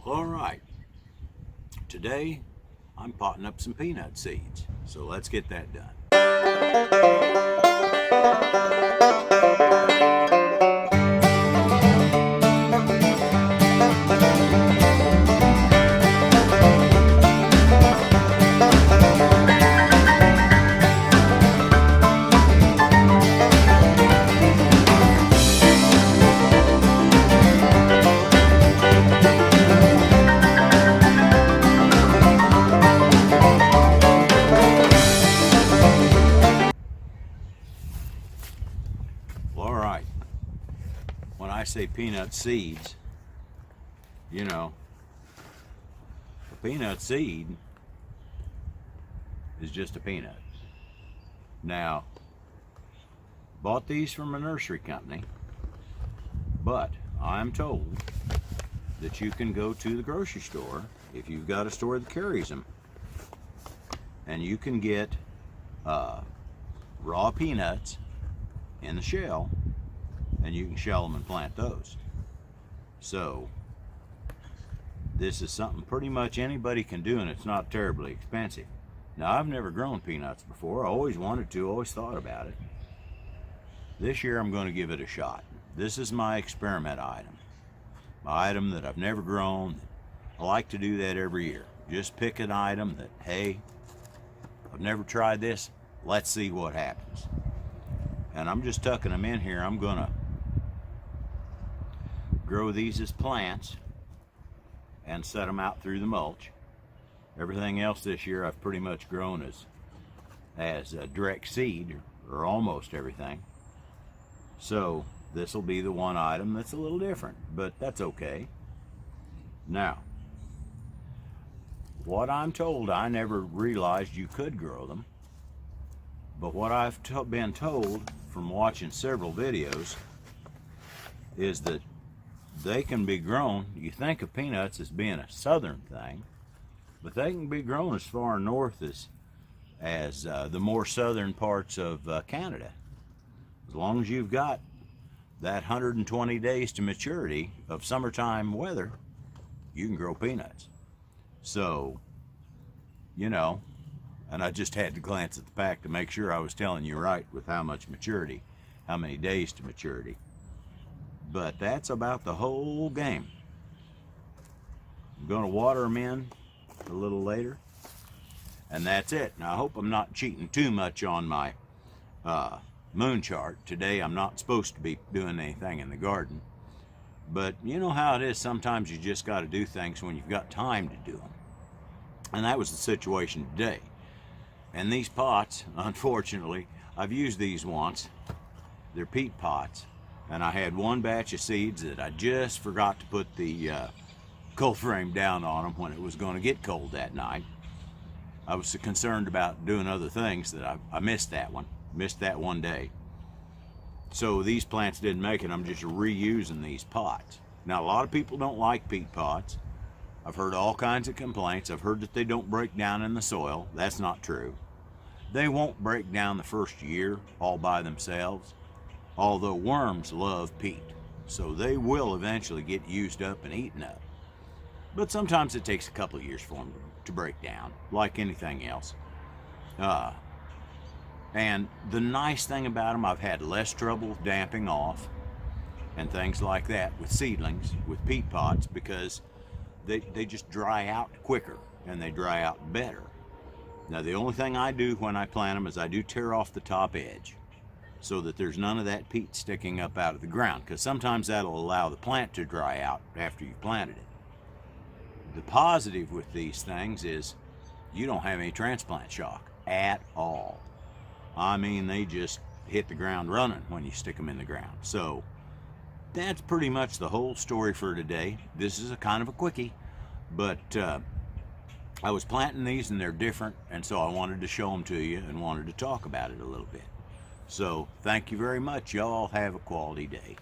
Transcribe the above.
All right, today I'm potting up some peanut seeds, so let's get that done. All right, when I say peanut seeds, you know, a peanut seed is just a peanut. Now, bought these from a nursery company, but I'm told that you can go to the grocery store, if you've got a store that carries them, and you can get raw peanuts in the shell, and you can shell them and plant those. So this is something pretty much anybody can do, and it's not terribly expensive. Now, I've never grown peanuts before. I always wanted to, always thought about it. This year I'm going to give it a shot. This is my experiment item. My item that I've never grown. I like to do that every year. Just pick an item that, hey, I've never tried this. Let's see what happens. And I'm just tucking them in here. I'm going to grow these as plants and set them out through the mulch. Everything else this year I've pretty much grown as a direct seed, or almost everything. So this will be the one item that's a little different, but that's okay. Now, what I'm told, I never realized you could grow them, but what I've been told from watching several videos is that they can be grown. You think of peanuts as being a southern thing, but they can be grown as far north as the more southern parts of Canada. As long as you've got that 120 days to maturity of summertime weather, you can grow peanuts. So, you know, and I just had to glance at the pack to make sure I was telling you right with how much maturity, how many days to maturity. But that's about the whole game. I'm going to water them in a little later, and that's it. Now, I hope I'm not cheating too much on my moon chart. Today I'm not supposed to be doing anything in the garden, but you know how it is, sometimes you just got to do things when you've got time to do them, and that was the situation today. And these pots, unfortunately, I've used these once. They're peat pots, and I had one batch of seeds that I just forgot to put the cold frame down on them when it was going to get cold that night. I was so concerned about doing other things that I missed that one day. So these plants didn't make it. I'm just reusing these pots. Now, a lot of people don't like peat pots. I've heard all kinds of complaints. I've heard that they don't break down in the soil. That's not true. They won't break down the first year all by themselves, although worms love peat, so they will eventually get used up and eaten up. But sometimes it takes a couple of years for them to break down, like anything else. And the nice thing about them, I've had less trouble damping off and things like that with seedlings, with peat pots, because they just dry out quicker and they dry out better. Now, the only thing I do when I plant them is I do tear off the top edge so that there's none of that peat sticking up out of the ground, because sometimes that'll allow the plant to dry out after you've planted it. The positive with these things is you don't have any transplant shock at all. I mean, they just hit the ground running when you stick them in the ground. So that's pretty much the whole story for today. This is a kind of a quickie, but I was planting these and they're different, and so I wanted to show them to you and wanted to talk about it a little bit. So thank you very much. Y'all have a quality day.